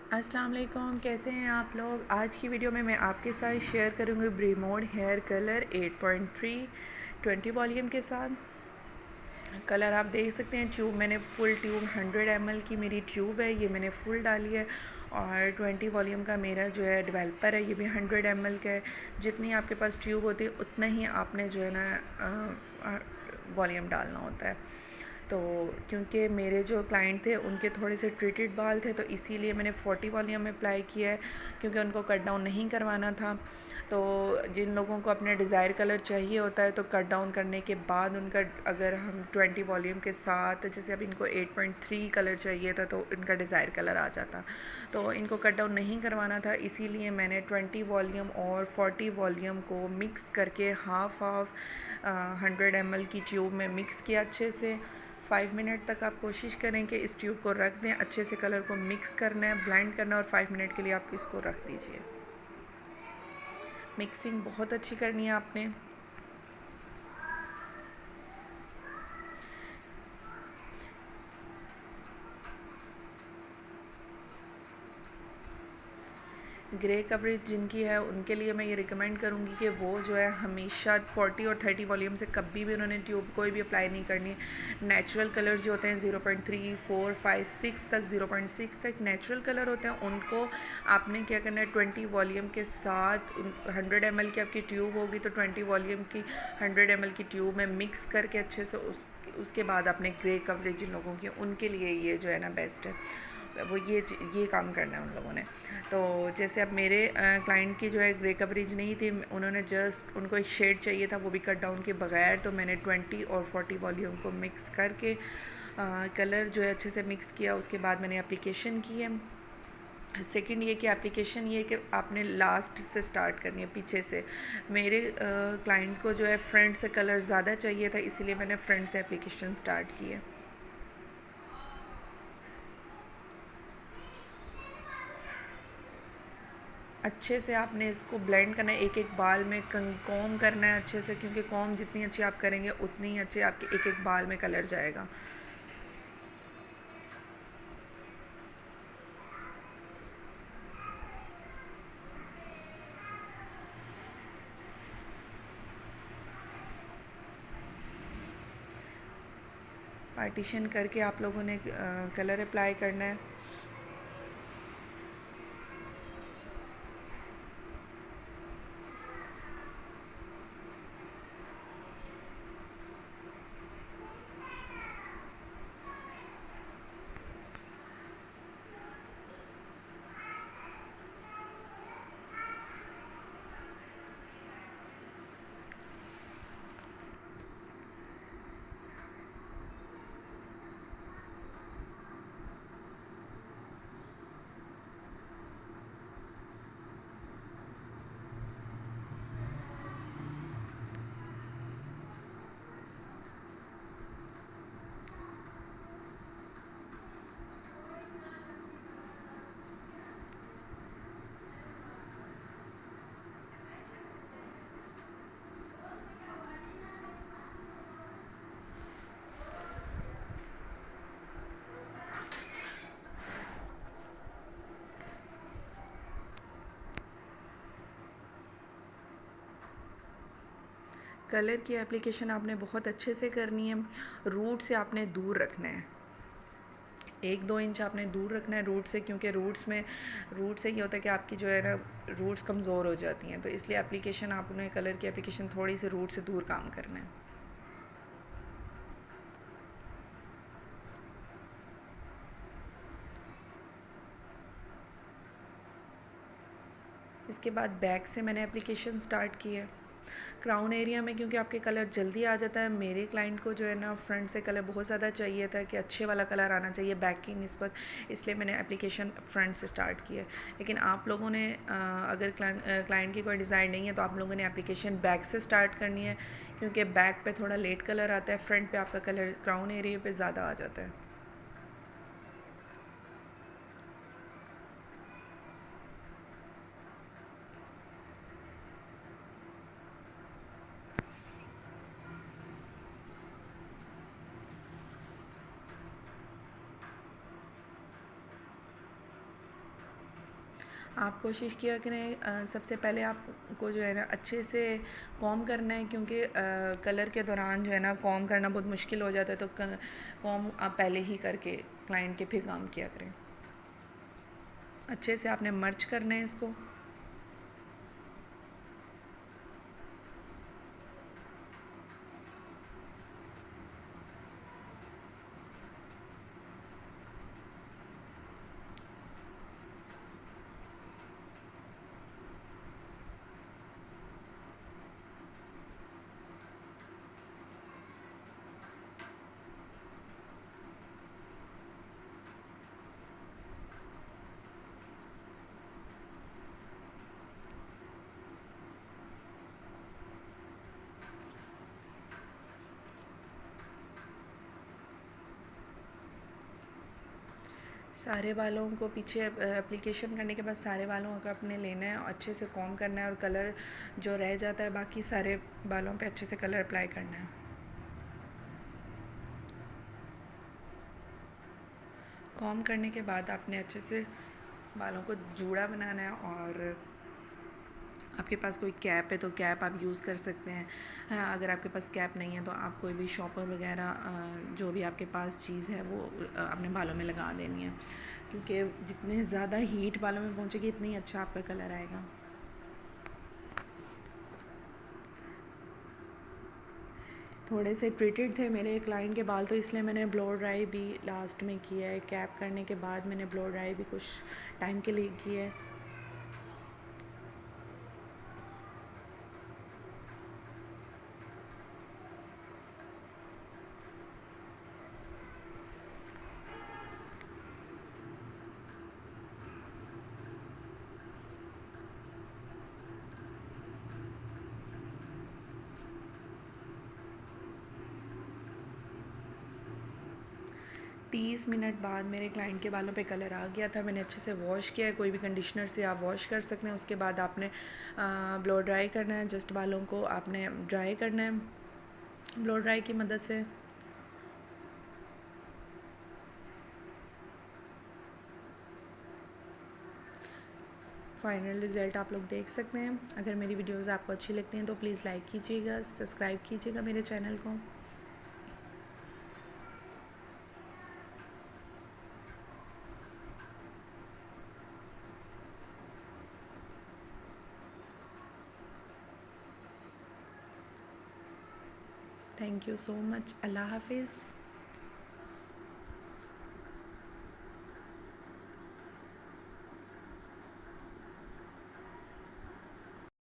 अस्सलाम वालेकुम, कैसे हैं आप लोग। आज की वीडियो में मैं आपके साथ शेयर करूँगी ब्रीमोड हेयर कलर 8.3 20 वॉल्यूम के साथ। कलर आप देख सकते हैं। ट्यूब मैंने फुल ट्यूब 100 ml की मेरी ट्यूब है, ये मैंने फुल डाली है। और 20 वॉल्यूम का मेरा जो है डेवलपर है, ये भी 100 ml का है। जितनी आपके पास ट्यूब होती है उतना ही आपने जो है ना वॉल्यूम डालना होता है। तो क्योंकि मेरे जो क्लाइंट थे उनके थोड़े से ट्रीटेड बाल थे, तो इसीलिए मैंने 40 वॉल्यूम अप्लाई किया है, क्योंकि उनको कट डाउन नहीं करवाना था। तो जिन लोगों को अपने डिज़ायर कलर चाहिए होता है, तो कट डाउन करने के बाद उनका, अगर हम 20 वॉल्यूम के साथ, जैसे अब इनको 8.3 कलर चाहिए था तो इनका डिज़ायर कलर आ जाता। तो इनको कट डाउन नहीं करवाना था, इसीलिए मैंने 20 वॉल्यूम और 40 वॉल्यूम को मिक्स करके हाफ हाफ 100 ml की ट्यूब में मिक्स किया अच्छे से। 5 मिनट तक आप कोशिश करें कि इस ट्यूब को रख दें, अच्छे से कलर को मिक्स करना है, ब्लेंड करना है, और 5 मिनट के लिए आप इसको रख दीजिए। मिक्सिंग बहुत अच्छी करनी है आपने। ग्रे कवरेज जिनकी है उनके लिए मैं ये रिकमेंड करूँगी कि वो जो है हमेशा 40 और 30 वॉल्यूम से कभी भी उन्होंने ट्यूब कोई भी अप्लाई नहीं करनी है। नेचुरल कलर जो होते हैं 0.3 4 5 6 तक, 0.6 तक नेचुरल कलर होते हैं, उनको आपने क्या करना है, 20 वॉल्यूम के साथ 100 ml की आपकी ट्यूब होगी तो 20 वॉल्यूम की 100 ml की ट्यूब में मिक्स करके अच्छे से उसके बाद आपने ग्रे कवरेज जिन लोगों की, उनके लिए ये जो है ना बेस्ट है। वो ये काम करना है उन लोगों ने। तो जैसे अब मेरे क्लाइंट की जो है ग्रे कवरेज नहीं थी, उन्होंने जस्ट, उनको एक शेड चाहिए था वो भी कट डाउन के बगैर, तो मैंने 20 और 40 वॉल्यूम को मिक्स करके कलर जो है अच्छे से मिक्स किया। उसके बाद मैंने एप्लीकेशन की है। सेकंड ये कि एप्लीकेशन ये कि आपने लास्ट से स्टार्ट करनी है, पीछे से। मेरे क्लाइंट को जो है फ्रंट से कलर ज़्यादा चाहिए था, इसीलिए मैंने फ्रंट से एप्लीकेशन स्टार्ट की है। अच्छे से आपने इसको ब्लेंड करना है, एक एक बाल में कॉम करना है अच्छे से, क्योंकि कॉम जितनी अच्छी आप करेंगे उतनी ही अच्छे आपके एक एक बाल में कलर जाएगा। पार्टीशन करके आप लोगों ने कलर अप्लाई करना है। कलर की एप्लीकेशन आपने बहुत अच्छे से करनी है। रूट से आपने दूर रखना है, 1-2 इंच आपने दूर रखना है रूट से, क्योंकि रूट से ये होता है कि आपकी जो है ना रूट्स कमज़ोर हो जाती हैं, तो इसलिए एप्लीकेशन आपने कलर की एप्लीकेशन थोड़ी सी रूट से दूर काम करना है। इसके बाद बैक से मैंने एप्लीकेशन स्टार्ट की है। क्राउन एरिया में क्योंकि आपके कलर जल्दी आ जाता है, मेरे क्लाइंट को जो है ना फ्रंट से कलर बहुत ज़्यादा चाहिए था कि अच्छे वाला कलर आना चाहिए बैक की निस्बत, इसलिए मैंने एप्लीकेशन फ्रंट से स्टार्ट की है। लेकिन आप लोगों ने अगर क्लाइंट की कोई डिज़ाइन नहीं है तो आप लोगों ने एप्लीकेशन बैक से स्टार्ट करनी है, क्योंकि बैक पे थोड़ा लेट कलर आता है, फ्रंट पे आपका कलर क्राउन एरिया पे ज़्यादा आ जाता है। आप कोशिश किया करें सबसे पहले आपको जो है ना अच्छे से कॉम करना है, क्योंकि कलर के दौरान जो है ना कॉम करना बहुत मुश्किल हो जाता है, तो कॉम आप पहले ही करके क्लाइंट के फिर काम किया करें। अच्छे से आपने मर्ज करना है इसको। सारे बालों को पीछे एप्लीकेशन करने के बाद सारे बालों को अपने लेना है, अच्छे से कॉम करना है, और कलर जो रह जाता है बाकी सारे बालों पे अच्छे से कलर अप्लाई करना है। कॉम करने के बाद आपने अच्छे से बालों को जूड़ा बनाना है, और आपके पास कोई कैप है तो कैप आप यूज़ कर सकते हैं। हाँ, अगर आपके पास कैप नहीं है तो आप कोई भी शॉपर वगैरह जो भी आपके पास चीज़ है वो अपने बालों में लगा देनी है, क्योंकि जितने ज़्यादा हीट बालों में पहुँचेगी इतनी अच्छा आपका कलर आएगा। थोड़े से ट्रीटेड थे मेरे क्लाइंट के बाल, तो इसलिए मैंने ब्लो ड्राई भी लास्ट में किया है। कैप करने के बाद मैंने ब्लो ड्राई भी कुछ टाइम के लिए की है। तीस मिनट बाद मेरे क्लाइंट के बालों पे कलर आ गया था। मैंने अच्छे से वॉश किया है, कोई भी कंडीशनर से आप वॉश कर सकते हैं। उसके बाद आपने ब्लो ड्राई करना है, जस्ट बालों को आपने ड्राई करना है ब्लो ड्राई की मदद से। फाइनल रिज़ल्ट आप लोग देख सकते हैं। अगर मेरी वीडियोज़ आपको अच्छी लगती हैं तो प्लीज़ लाइक कीजिएगा, सब्सक्राइब कीजिएगा मेरे चैनल को। Thank you so much. अल्लाह हाफिज़।